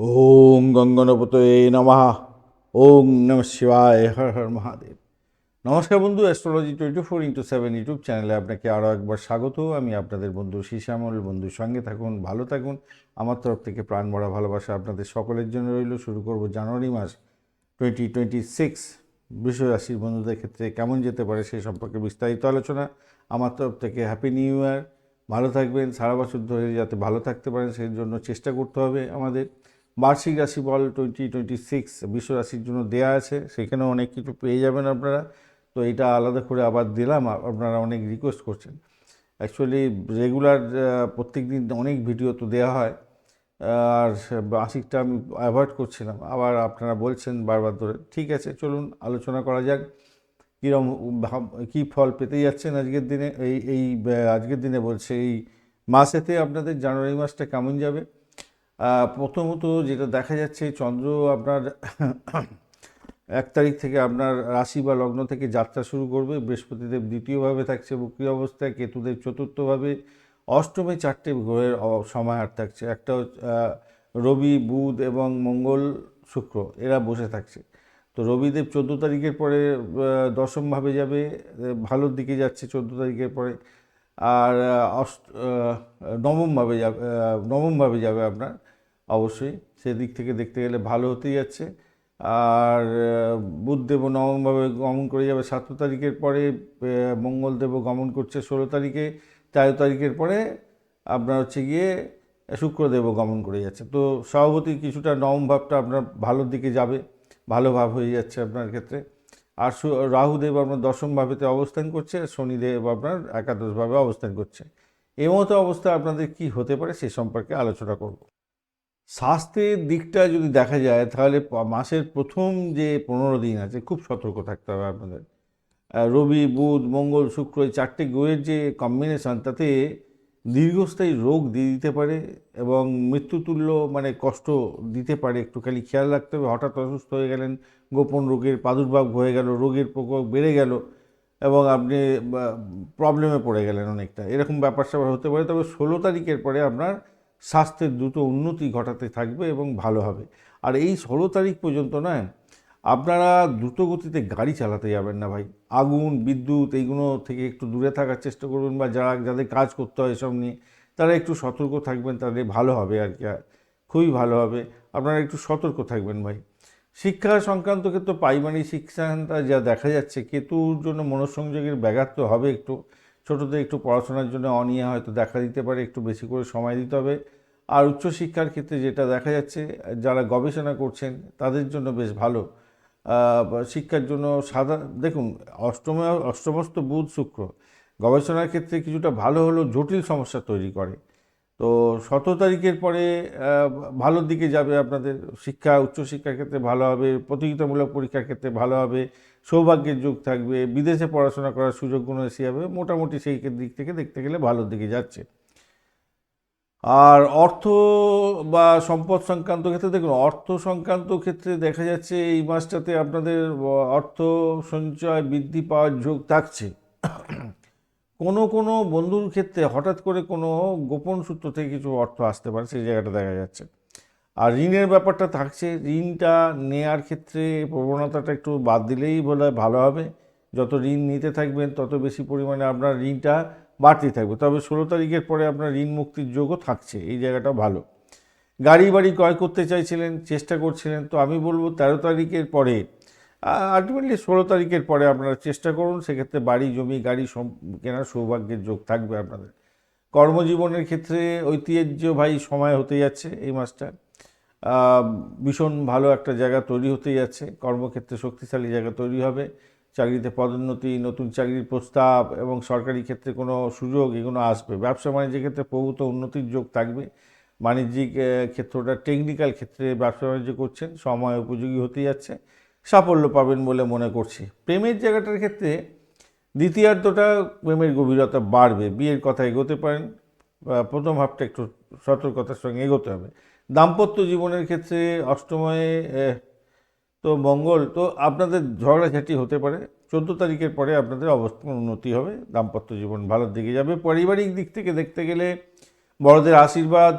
ওম গঙ্গনপতয়ে নমঃ। ওম নমঃ শিবায়, হর হর মহাদেব। নমস্কার বন্ধু, অ্যাস্ট্রোলজি 24x7 ইউটিউব চ্যানেলে আপনাকে আরও একবার স্বাগত। আমি আপনাদের বন্ধু শ্যামল। বন্ধুর সঙ্গে থাকুন, ভালো থাকুন। আমার তরফ থেকে প্রাণ ভরা ভালোবাসা আপনাদের সকলের জন্য রইল। শুরু করব জানুয়ারি মাস 2026 বৃষ রাশির বন্ধুদের ক্ষেত্রে কেমন যেতে পারে সেই সম্পর্কে বিস্তারিত আলোচনা। আমার তরফ থেকে হ্যাপি নিউ ইয়ার। ভালো থাকবেন, সারা বছর ধরে যাতে ভালো থাকতে পারেন সেই জন্য চেষ্টা করতে হবে আমাদের। বার্ষিক রাশিফল 2026 বিশ্ব রাশির জন্য দেয়া আছে, সেখানেও অনেক কিছু পেয়ে যাবেন আপনারা। তো এটা আলাদা করে আবার দিলাম, আপনারা অনেক রিকোয়েস্ট করছেন। অ্যাকচুয়ালি রেগুলার প্রত্যেক দিন অনেক ভিডিও তো দেওয়া হয়, আর মাসিকটা আমি অ্যাভয়েড করছিলাম, আবার আপনারা বলছেন বারবার ধরে। ঠিক আছে, চলুন আলোচনা করা যাক কীরকম কী ফল পেতে যাচ্ছেন আজকের দিনে। আজকের দিনে বলছে এই মাসেতে আপনাদের জানুয়ারি মাসটা কেমন যাবে। প্রথমত যেটা দেখা যাচ্ছে, চন্দ্র আপনার 1 তারিখ থেকে আপনার রাশি বা লগ্ন থেকে যাত্রা শুরু করবে। বৃহস্পতিদেব দ্বিতীয়ভাবে থাকছে বক্রী অবস্থায়, কেতুদেব চতুর্থভাবে, অষ্টমে 4টে গ্রহের সমাহার থাকছে। একটা রবি, বুধ এবং মঙ্গল, শুক্র, এরা বসে থাকছে। তো রবিদেব 14 তারিখের পরে দশমভাবে যাবে, ভালোর দিকে যাচ্ছে 14 তারিখের পরে। আর নবমভাবে যাবে আপনার, অবশ্যই সেদিক থেকে দেখতে গেলে ভালো হতেই যাচ্ছে। আর বুধদেবও নবমভাবে গমন করে যাবে 17 তারিখের পরে। মঙ্গলদেবও গমন করছে 16 তারিখে। 13 তারিখের পরে আপনার হচ্ছে গিয়ে শুক্রদেবও গমন করে যাচ্ছে। তো স্বভাবতই কিছুটা নবম ভাবটা আপনার ভালোর দিকে যাবে, ভালো ভাব হয়ে যাচ্ছে আপনার ক্ষেত্রে। আর রাহুদেব আপনার দশম ভাবেতে অবস্থান করছে, শনিদেব আপনার একাদশভাবে অবস্থান করছে। এই মতো অবস্থা আপনাদের কি হতে পারে সে সম্পর্কে আলোচনা করব। স্বাস্থ্যের দিকটা যদি দেখা যায়, তাহলে মাসের প্রথম যে 15 দিন আছে খুব সতর্ক থাকতে হবে আপনাদের। রবি, বুধ, মঙ্গল, শুক্র, এই 4টে গ্রহের যে কম্বিনেশান, তাতে দীর্ঘস্থায়ী রোগ দিয়ে দিতে পারে এবং মৃত্যুতুল্য মানে কষ্ট দিতে পারে। একটুখানি খেয়াল রাখতে হবে। হঠাৎ অসুস্থ হয়ে গেলেন, গোপন রোগের প্রাদুর্ভাব হয়ে গেল, রোগের প্রকোপ বেড়ে গেল এবং আপনি প্রবলেমে পড়ে গেলেন অনেকটা, এরকম ব্যাপার স্যাপার হতে পারে। তবে 16 তারিখের পরে আপনার স্বাস্থ্যের দ্রুত উন্নতি ঘটাতে থাকবে এবং ভালো হবে। আর এই 16 তারিখ পর্যন্ত নয়, আপনারা দ্রুত গতিতে গাড়ি চালাতে যাবেন না ভাই। আগুন, বিদ্যুৎ, এইগুলো থেকে একটু দূরে থাকার চেষ্টা করবেন, বা যাদের কাজ করতে হয় এসব নিয়ে তারা একটু সতর্ক থাকবেন, তাদের ভালো হবে আর কি, খুবই ভালো হবে। আপনারা একটু সতর্ক থাকবেন ভাই। শিক্ষা সংক্রান্ত ক্ষেত্রে প্রাইমারি শিক্ষাটা যা দেখা যাচ্ছে, কেতুর জন্য মনঃসংযোগের ব্যাঘাত তো হবে একটু। ছোটোদের একটু পড়াশোনার জন্য অনীহা হয়তো দেখা দিতে পারে, একটু বেশি করে সময় দিতে হবে। আর উচ্চশিক্ষার ক্ষেত্রে যেটা দেখা যাচ্ছে, যারা গবেষণা করছেন তাদের জন্য বেশ ভালো। শিক্ষার জন্য দেখুন, অষ্টমস্ত বুধ শুক্র গবেষণার ক্ষেত্রে কিছুটা ভালো হলেও জটিল সমস্যা তৈরি করে। তো 17 তারিখের পরে ভালোর দিকে যাবে আপনাদের। উচ্চশিক্ষার ক্ষেত্রে ভালো হবে, প্রতিযোগিতামূলক পরীক্ষার ক্ষেত্রে ভালো হবে, সৌভাগ্যের যুগ থাকবে, বিদেশে পড়াশোনা করার সুযোগগুলো এসে যাবে। মোটামুটি সেই দিক থেকে দেখতে গেলে ভালোর দিকে যাচ্ছে। আর অর্থ বা সম্পদ সংক্রান্ত ক্ষেত্রে দেখুন, অর্থ সংক্রান্ত ক্ষেত্রে দেখা যাচ্ছে এই মাসটাতে আপনাদের অর্থ সঞ্চয় বৃদ্ধি পাওয়ার যোগ থাকছে। কোনো কোনো বন্ধুর ক্ষেত্রে হঠাৎ করে কোনো গোপন সূত্র থেকে কিছু অর্থ আসতে পারে, সেই জায়গাটা দেখা যাচ্ছে। আর ঋণের ব্যাপারটা থাকছে, ঋণটা নেয়ার ক্ষেত্রে প্রবণতাটা একটু বাদ দিলেই বলে ভালো হবে। যত ঋণ নিতে থাকবেন তত বেশি পরিমাণে আপনার ঋণটা বাড়তে থাকবে। তবে 16 তারিখের পরে আপনার ঋণ মুক্তির যোগও থাকছে, এই জায়গাটা ভালো। গাড়ি বাড়ি ক্রয় করতে চাইছিলেন, চেষ্টা করছিলেন, তো আমি বলবো 13 তারিখের পরে, আলটিমেটলি 16 তারিখের পরে আপনারা চেষ্টা করুন। সেক্ষেত্রে বাড়ি, জমি, গাড়ি কেনার সৌভাগ্যের যোগ থাকবে আপনাদের। কর্মজীবনের ক্ষেত্রে ঐতিহ্যবাহী সময় হতে যাচ্ছে এই মাসটা। ভীষণ ভালো একটা জায়গা তৈরি হতে যাচ্ছে, কর্মক্ষেত্রে শক্তিশালী জায়গা তৈরি হবে। চাকরিতে পদোন্নতি, নতুন চাকরির প্রস্তাব এবং সরকারি ক্ষেত্রে কোনো সুযোগ, এগুলো আসবে। ব্যবসা বাণিজ্যের ক্ষেত্রে প্রভূত উন্নতির যোগ থাকবে। বাণিজ্যিক ক্ষেত্রটা, টেকনিক্যাল ক্ষেত্রে ব্যবসা বাণিজ্য করছেন, সময় উপযোগী হতে যাচ্ছে, সাফল্য পাবেন বলে মনে করছি। প্রেমের জায়গাটার ক্ষেত্রে দ্বিতীয়ার্ধটা প্রেমের গভীরতা বাড়বে, বিয়ের কথা এগোতে পারেন। প্রথম হাফটা একটু সতর্কতার সঙ্গে এগোতে হবে। দাম্পত্য জীবনের ক্ষেত্রে অষ্টময়ে তো মঙ্গল, তো আপনাদের ঝগড়াঝাটি হতে পারে। 14 তারিখের পরে আপনাদের অবস্থার উন্নতি হবে, দাম্পত্য জীবন ভালোর দিকে যাবে। পারিবারিক দিক থেকে দেখতে গেলে বড়দের আশীর্বাদ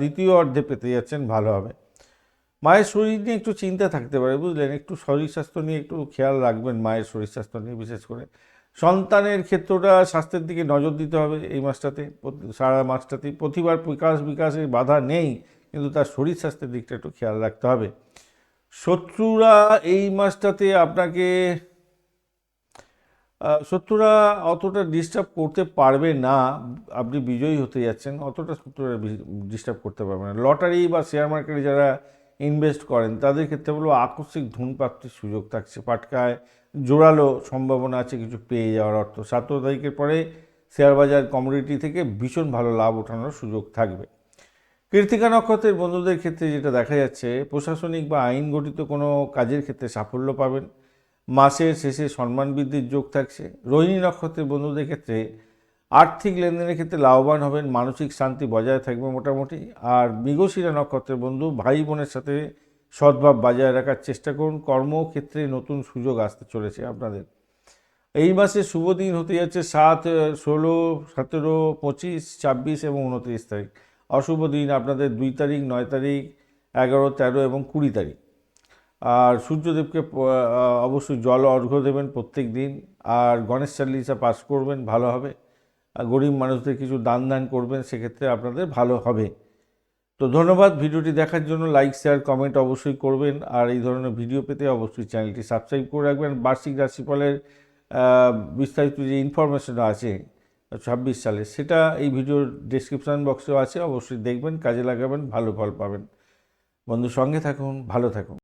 দ্বিতীয় অর্ধে পেতে যাচ্ছেন, ভালো হবে। মায়ের শরীর নিয়ে একটু চিন্তা থাকতে পারে, বুঝলেন, একটু শরীর স্বাস্থ্য নিয়ে একটু খেয়াল রাখবেন, মায়ের শরীর স্বাস্থ্য নিয়ে বিশেষ করে। সন্তানের ক্ষেত্রটা স্বাস্থ্যের দিকে নজর দিতে হবে এই মাসটাতে, সারা মাসটাতেই। প্রতিবার বিকাশের বাধা নেই, কিন্তু তার শরীর স্বাস্থ্যের দিকটা একটু খেয়াল রাখতে হবে। শত্রুরা এই মাসটাতে আপনাকে শত্রুরা অতটা ডিস্টার্ব করতে পারবে না, আপনি বিজয়ী হতে যাচ্ছেন, অতটা শত্রুরা ডিস্টার্ব করতে পারবে না। লটারি বা শেয়ার মার্কেটে যারা ইনভেস্ট করেন তাদের ক্ষেত্রে বলবো আকস্মিক ধনপ্রাপ্তির সুযোগ থাকছে, পাটকায় জোরালো সম্ভাবনা আছে কিছু পেয়ে যাওয়ার। অর্থ 17 তারিখের পরে শেয়ার বাজার কমোডিটি থেকে ভীষণ ভালো লাভ ওঠানোর সুযোগ থাকবে। কৃত্তিকা নক্ষত্রের বন্ধুদের ক্ষেত্রে যেটা দেখা যাচ্ছে, প্রশাসনিক বা আইন গঠিত কোনো কাজের ক্ষেত্রে সাফল্য পাবেন, মাসের শেষে সম্মান বৃদ্ধির যোগ থাকছে। রোহিণী নক্ষত্রের বন্ধুদের ক্ষেত্রে আর্থিক লেনদেনের ক্ষেত্রে লাভবান হবেন, মানসিক শান্তি বজায় থাকবে মোটামুটি। আর মৃগশিরা নক্ষত্রের বন্ধু, ভাই বোনের সাথে সদ্ভাব বজায় রাখার চেষ্টা করুন, কর্মক্ষেত্রে নতুন সুযোগ আসতে চলেছে আপনাদের। এই মাসে শুভ দিন হতে যাচ্ছে 7, 16, 17, 25, 26 এবং 29 তারিখ। অশুভ দিন আপনাদের 2 তারিখ, 9 তারিখ, 11, 13 এবং 20 তারিখ। আর সূর্যদেবকে অবশ্যই জল অর্ঘ্য দেবেন প্রত্যেক দিন, আর গণেশ চালিসা পাঠ করবেন, ভালো হবে। আর গরিব মানুষদের কিছু দান করবেন, সেক্ষেত্রে আপনাদের ভালো হবে। তো ধন্যবাদ ভিডিওটি দেখার জন্য। লাইক, শেয়ার, কমেন্ট অবশ্যই করবেন, আর এই ধরনের ভিডিও পেতে অবশ্যই চ্যানেলটি সাবস্ক্রাইব করে রাখবেন। বার্ষিক রাশিফলের বিস্তারিত যে ইনফরমেশন আছে 26 সালে, সেটা এই ভিডিওর ডেসক্রিপশান বক্সেও আছে, অবশ্যই দেখবেন, কাজে লাগাবেন, ভালো ফল পাবেন। বন্ধু, সঙ্গে থাকুন, ভালো থাকুন।